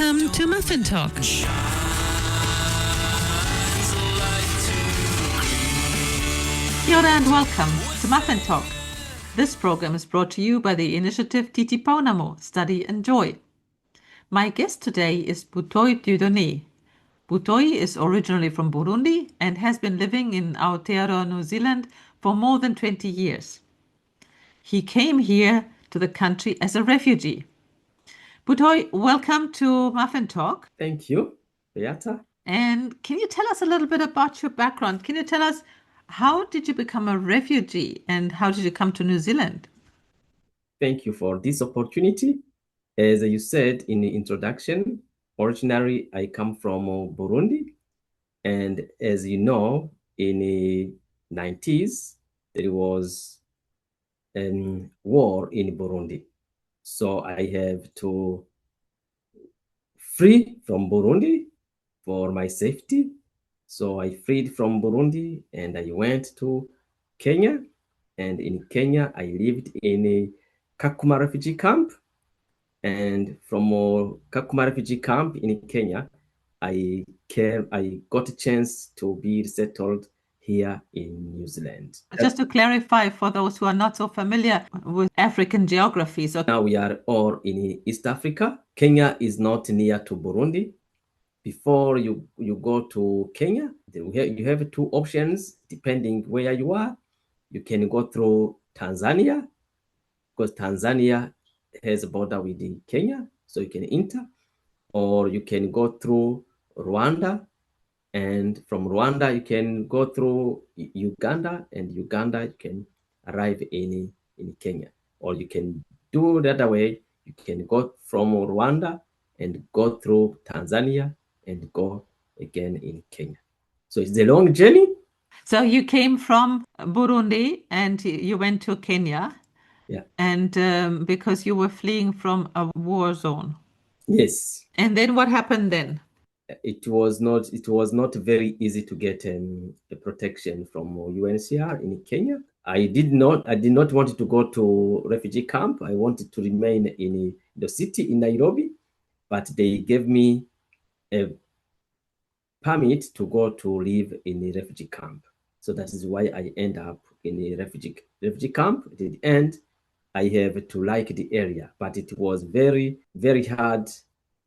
Welcome to Muffin Talk. Kia ora and welcome to Muffin Talk. This program is brought to you by the initiative Titipounamu, Study and Joy. My guest today is Butoyi Dieudonne. Butoyi is originally from Burundi and has been living in Aotearoa, New Zealand for more than 20 years. He came here to the country as a refugee. Butoyi, welcome to Muffin Talk. Thank you, Beata. And can you tell us a little bit about your background? Can you tell us how did you become a refugee and how did you come to New Zealand? Thank you for this opportunity. As you said in the introduction, originally I come from Burundi. And as you know, in the 90s, there was a war in Burundi. So I have to flee from Burundi for my safety. So I freed from Burundi and I went to Kenya. And in Kenya, I lived in a Kakuma refugee camp. And from Kakuma refugee camp in Kenya, I got a chance to be settled here in New Zealand. Just to clarify for those who are not so familiar with African geography. So now we are all in East Africa. Kenya is not near to Burundi. Before you go to Kenya, you have two options depending where you are. You can go through Tanzania, because Tanzania has a border with Kenya, so you can enter, or you can go through Rwanda, and from Rwanda you can go through Uganda, and Uganda you can arrive in Kenya, or you can do the other way. You can go from Rwanda and go through Tanzania and go again in Kenya. So it's a long journey. So you came from Burundi and you went to Kenya. Yeah. And because you were fleeing from a war zone. Yes. And then what happened then? It was not very easy to get a protection from UNHCR in Kenya. I did not want to go to refugee camp. I wanted to remain in the city in Nairobi, but they gave me a permit to go to live in a refugee camp. So that is why I end up in a refugee camp. At the end, I have to like the area, but it was very, very hard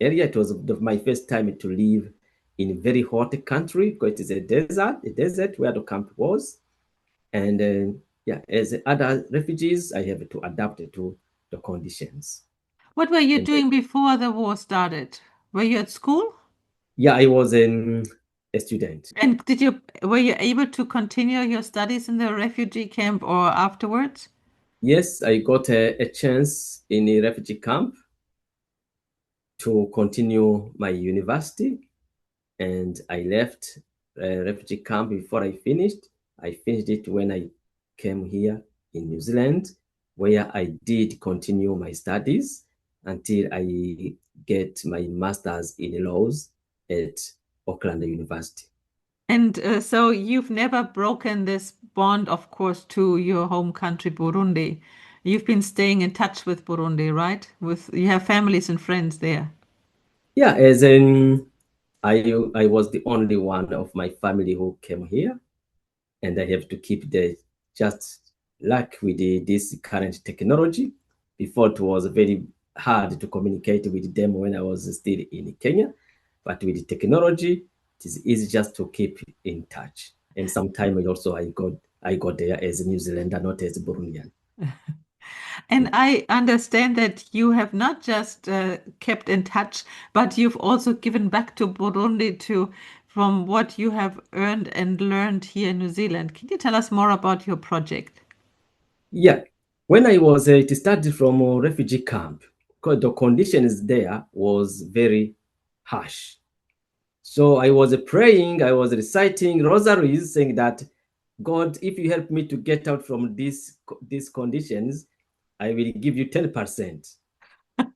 area. It was my first time to live in a very hot country, because it is a desert where the camp was. And as other refugees, I have to adapt to the conditions. What were you doing before the war started? Were you at school? Yeah, I was a student. And were you able to continue your studies in the refugee camp or afterwards? Yes, I got a chance in a refugee camp to continue my university, and I left refugee camp before I finished. I finished it when I came here in New Zealand, where I did continue my studies until I get my master's in laws at Auckland University. And so you've never broken this bond, of course, to your home country, Burundi. You've been staying in touch with Burundi, right? You have families and friends there. Yeah, as in I was the only one of my family who came here, and I have to keep just like with this current technology. Before, it was very hard to communicate with them when I was still in Kenya, but with the technology, it is easy just to keep in touch. And sometimes also I got there as a New Zealander, not as a Burundian. And I understand that you have not just kept in touch, but you've also given back to Burundi from what you have earned and learned here in New Zealand. Can you tell us more about your project? Yeah, when I was it started from a refugee camp, because the conditions there was very harsh. So I was praying, I was reciting rosaries, saying that, God, if you help me to get out from these conditions, I will give you 10%.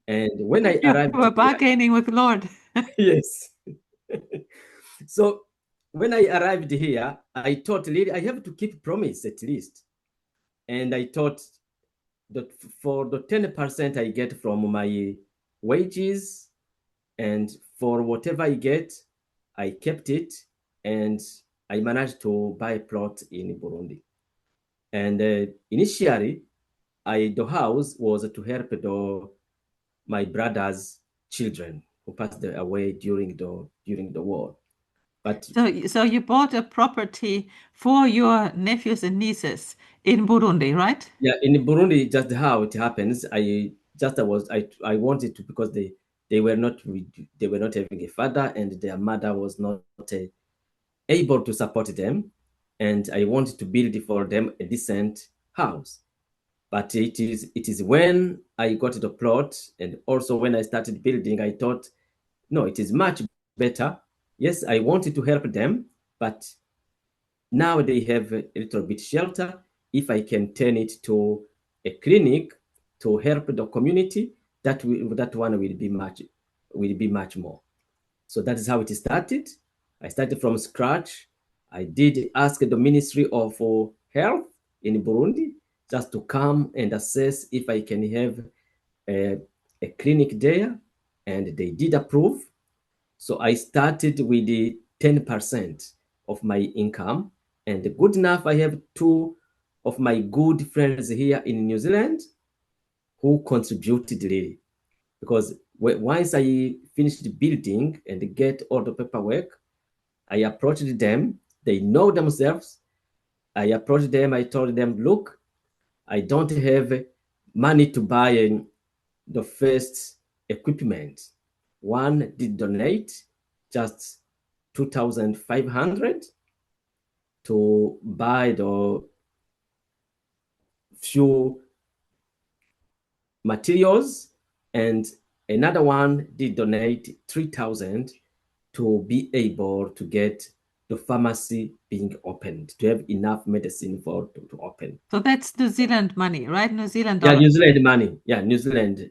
And when I arrived, you were bargaining with Lord. Yes. So when I arrived here, I thought, really, I have to keep promise at least. And I thought that for the 10% I get from my wages, And for whatever I get, I kept it, and I managed to buy a plot in Burundi. And initially, the house was to help my brother's children who passed away during the war. But So you bought a property for your nephews and nieces in Burundi, right? yeah, in Burundi, just how it happens, I wanted to, because they were not having a father, and their mother was not able to support them, and I wanted to build for them a decent house. But it is when I got the plot, and also when I started building, I thought, no, it is much better. Yes, I wanted to help them, but now they have a little bit shelter. If I can turn it to a clinic to help the community, that one will be much more. So that is how it started. I started from scratch. I did ask the Ministry of Health in Burundi just to come and assess if I can have a clinic there, and they did approve. So I started with the 10% of my income, and good enough, I have two of my good friends here in New Zealand who contributed really, because once I finished building and get all the paperwork, I approached them. They know themselves. I approached them. I told them, look, I don't have money to buy the first equipment. One did donate just 2,500 to buy the few materials, and another one did donate 3,000 to be able to get the pharmacy being opened, to have enough medicine to open. So that's New Zealand money, right? New Zealand Yeah, dollar. New Zealand money. Yeah, New Zealand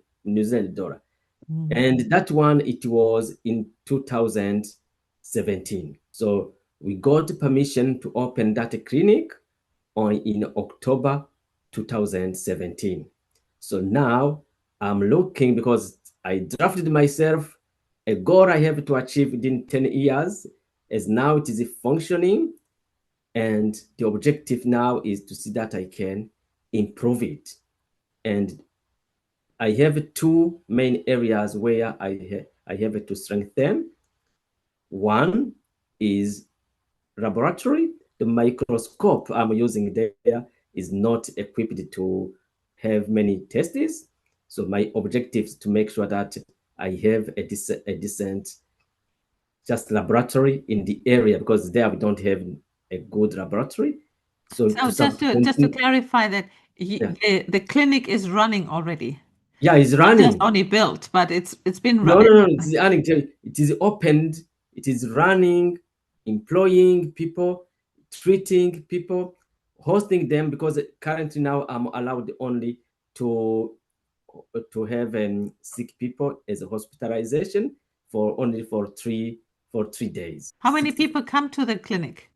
dollar. Mhm. And that one, it was in 2017. So we got permission to open that clinic in October 2017. So now I'm looking, because I drafted myself a goal I have to achieve within 10 years, as now it is functioning. And the objective now is to see that I can improve it. And I have two main areas where I have to strengthen. One is laboratory. The microscope I'm using there is not equipped to have many tests. So my objective is to make sure that I have a decent just laboratory in the area, because there we don't have a good laboratory. So So just to clarify that yeah, the clinic is running already. yeah, it's Not just running. only built, but it's been No, running. no, no. It is running. It is opened. It is running, employing people, treating people, hosting them. Because currently now I'm allowed only to have sick people as a hospitalization for only for 3 days. How many people come to the clinic?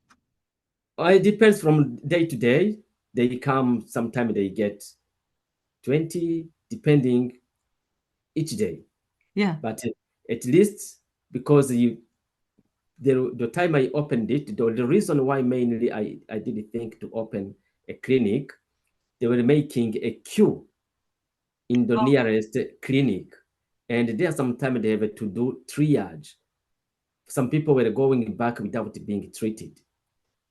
It depends from day to day. They come. Sometimes they get 20, depending each day. Yeah. But at least, because the time I opened it, the reason why mainly I did think to open a clinic, they were making a queue in the Oh. nearest clinic. And there sometimes they have to do triage. Some people were going back without being treated.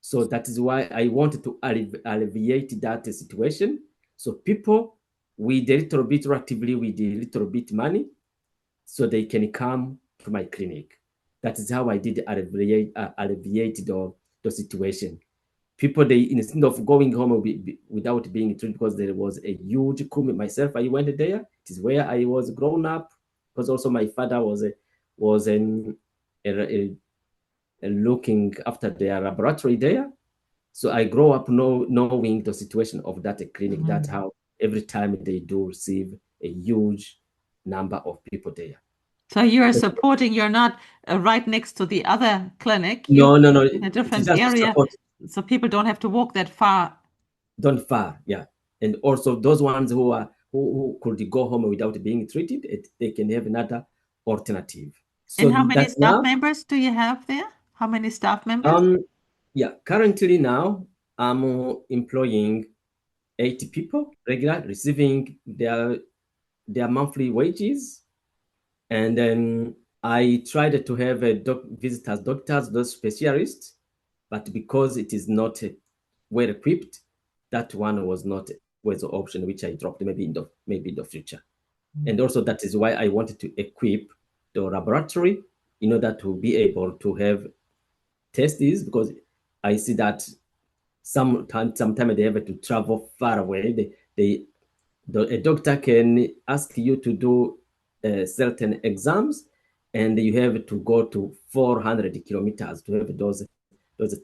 So that is why I wanted to alleviate that situation. So people with a little bit, relatively with a little bit money, so they can come to my clinic. That is how I did alleviate the situation. People, they, instead of going home without being treated, because there was a huge coup. Myself, I went there. It is where I was grown up, because also my father was looking after their laboratory there. So I grow up knowing the situation of that clinic. That's Mhm. how every time they do receive a huge number of people there. So you are supporting, you're not right next to the other clinic. You No, no, no. in a It is different just to area, support. so people don't have to walk that far. Don't far, yeah. And also those ones who could go home without being treated, they can have another alternative. So And how many that staff now, members do you have there? How many staff members? yeah, currently now I'm employing 80 people regular, receiving their monthly wages, and then I tried to have a visitors, doctors, those specialists, but because it is not well equipped, that one was the option which I dropped maybe in the future. And also that is why I wanted to equip the laboratory in order to be able to have tests, because I see that sometimes they have to travel far away. A doctor can ask you to do certain exams, and you have to go to 400 kilometers to have those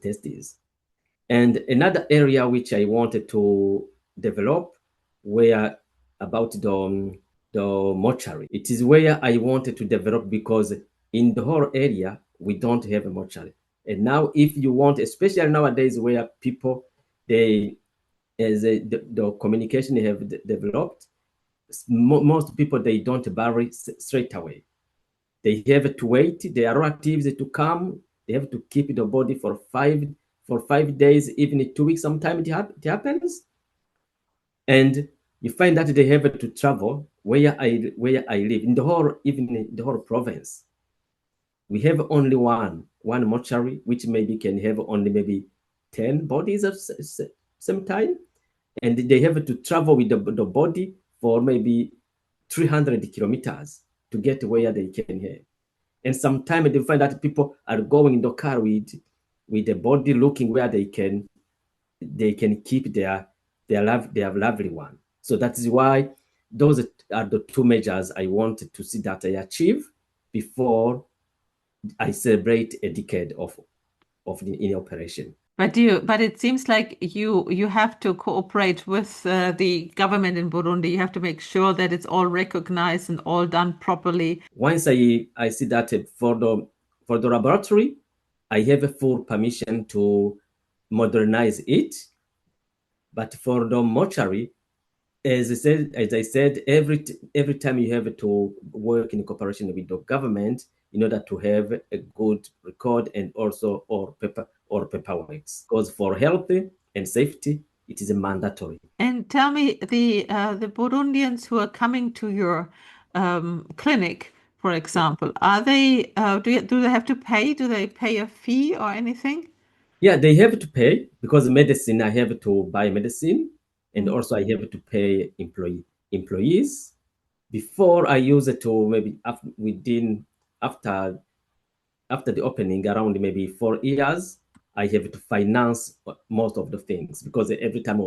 tests. And another area which I wanted to develop were about the mortuary. It is where I wanted to develop, because in the whole area, we don't have a mortuary. And now if you want, especially nowadays where people, the communication they have developed, most people, they don't bury straight away. They have to wait their relatives to come. They have to keep the body for 5 days, even 2 weeks. Sometimes it happens, and you find that they have to travel where I live in the whole, even in the whole province. We have only one mortuary, which maybe can have only maybe 10 bodies at same time, and they have to travel with the body for maybe 300 kilometers to get where they can have. And sometimes they find that people are going in the car with the body, looking where they can keep their lovely one. So that is why those are the two measures I wanted to see that I achieve before I celebrate a decade of in operation. But it seems like you have to cooperate with the government in Burundi. You have to make sure that it's all recognized and all done properly. Once I see that for the laboratory, I have a full permission to modernize it. But for the mortuary, as I said, every time you have to work in cooperation with the government in order to have a good record, and also or paperwork. Because for health and safety, it is a mandatory. And tell me, the Burundians who are coming to your clinic, for example, are they do they have to pay? Do they pay a fee or anything? Yeah, they have to pay, because medicine, I have to buy medicine, and also I have to pay employees. Before I use it to maybe after the opening, around maybe 4 years, I have to finance most of the things, because every time I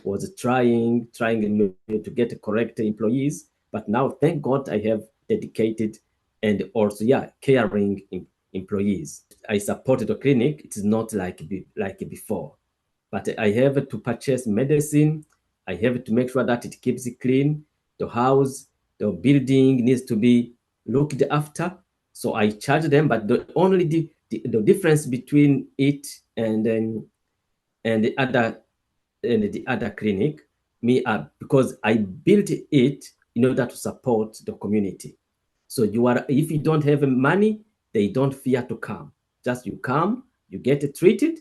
was trying to get correct employees. But now, thank God, I have dedicated and also caring employees. I support the clinic. It's not like before, but I have to purchase medicine. I have to make sure that it keeps it clean. The house, the building needs to be looked after. So I charge them, but the difference between it and the other clinic, because I built it in order to support the community. So if you don't have money, they don't fear to come. Just you come, you get treated,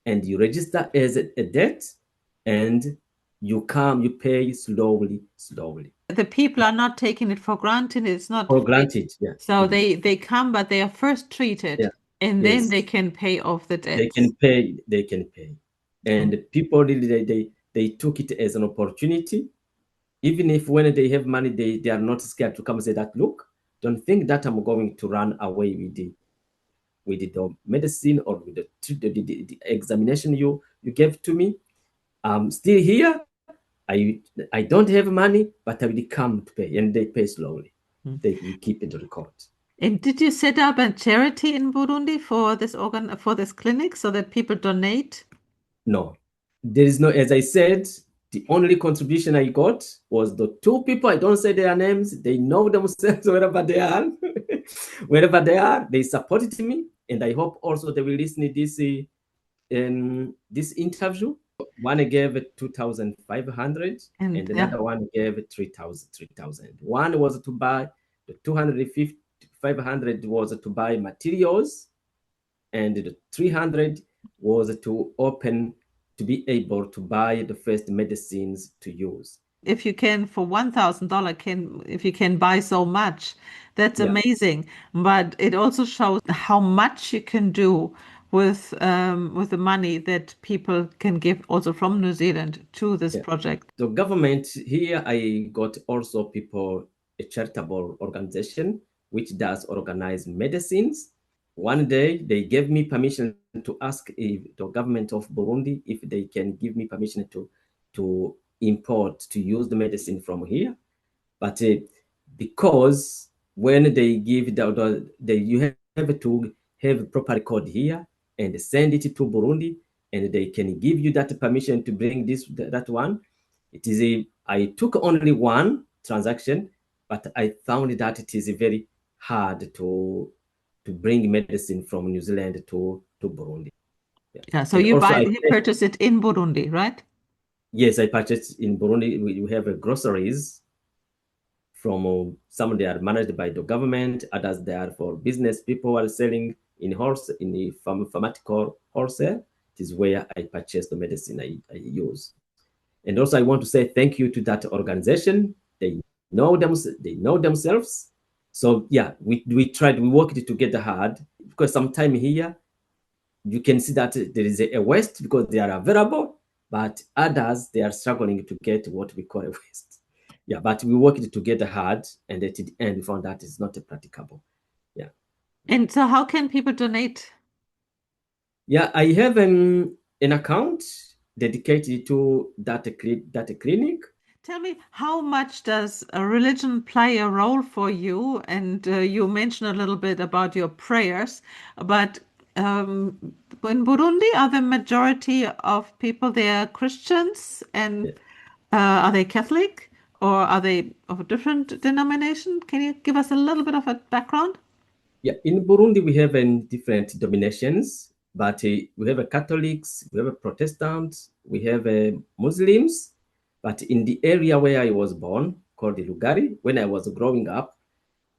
and you register as a debt, and you come, you pay slowly. The people are not taking it for granted. It's not For granted, yeah. so they come, but they are first treated, Yeah. and then Yes. they can pay off the They debts. can pay. And people really, they took it as an opportunity. Even if when they have money, they are not scared to come and say that, look, don't think that I'm going to run away with the medicine or with the examination you gave to me. I'm still here. I don't have money, but I will come to pay, and they pay slowly. We keep the record. And did you set up a charity in Burundi for this clinic so that people donate? No, there is no. As I said, the only contribution I got was the two people. I don't say their names. They know themselves wherever they are. Wherever they are, they supported me, and I hope also they will listen to this interview. One gave 2,500, And and another one gave 3,000. One was to buy the 500 was to buy materials, and the 300 was to be able to buy the first medicines to use. If you can, for $1,000, if you can buy so much, that's Yeah. amazing. But it also shows how much you can do with the money that people can give also from New Zealand to this project. The government here, I got also people, a charitable organization which does organize medicines. One day they gave me permission to ask if the government of Burundi if they can give me permission to import, to use the medicine from here. But because when they give you have to have proper code here and send it to Burundi, and they can give you that permission to bring that one. It is I took only one transaction, but I found that it is very hard to bring medicine from New Zealand to Burundi. Yeah, so And also you purchase it in Burundi, right? yes, I purchased in Burundi. We have groceries from some they are managed by the government, others they are for business people who are selling in the pharmaceutical wholesale. It is where I purchase the medicine I use. And also I want to say thank you to that organization. They know themselves. So yeah, we worked together hard, because sometime here you can see that there is a waste because they are available, but others they are struggling to get what we call a waste. Yeah, but we worked together hard, and at the end we found that it's not practicable. Yeah. And so how can people donate? Yeah, I have an account dedicated to that clinic. Tell me, how much does a religion play a role for you? And you mentioned a little bit about your prayers, but in Burundi, are the majority of people there Christians, and are they Catholic, or are they of a different denomination? Can you give us a little bit of a background? Yeah, in Burundi we have different dominations, but we have Catholics, we have Protestants, we have Muslims. But in the area where I was born, called the Lugari, when I was growing up,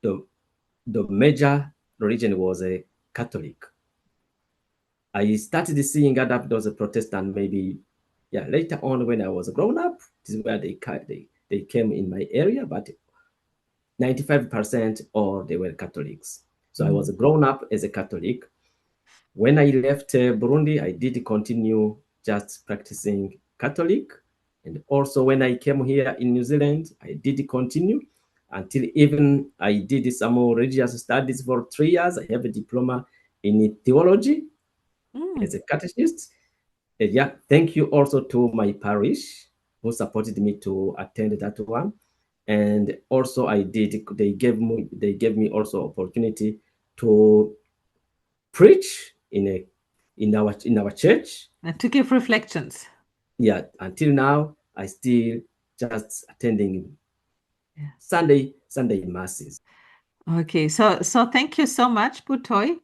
the major religion was a Catholic. I started seeing other those Protestant maybe, yeah, later on when I was grown up. This is where they came in my area, but 95% or they were Catholics. So I was grown up as a Catholic. When I left Burundi, I did continue just practicing Catholic. And also when I came here in New Zealand, I did continue until even I did some more religious studies for 3 years. I have a diploma in theology as a catechist. And yeah, thank you also to my parish who supported me to attend that one. And also they gave me also opportunity to preach in our church. And to give reflections. Yeah, until now I still just attending Sunday masses. Okay, so thank you so much, Butoy.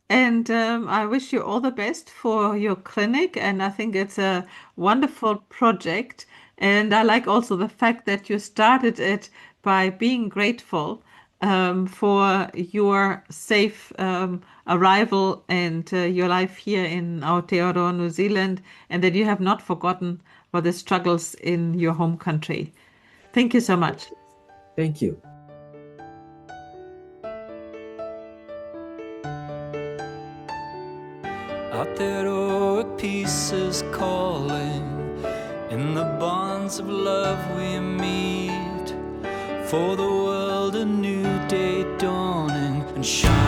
And I wish you all the best for your clinic. And I think it's a wonderful project. And I like also the fact that you started it by being grateful for your safe arrival and your life here in Aotearoa, New Zealand, and that you have not forgotten about the struggles in your home country. Thank you so much. Thank you. Aotearoa peace is calling, in the bonds of love we meet, for the world a new day dawning and shining.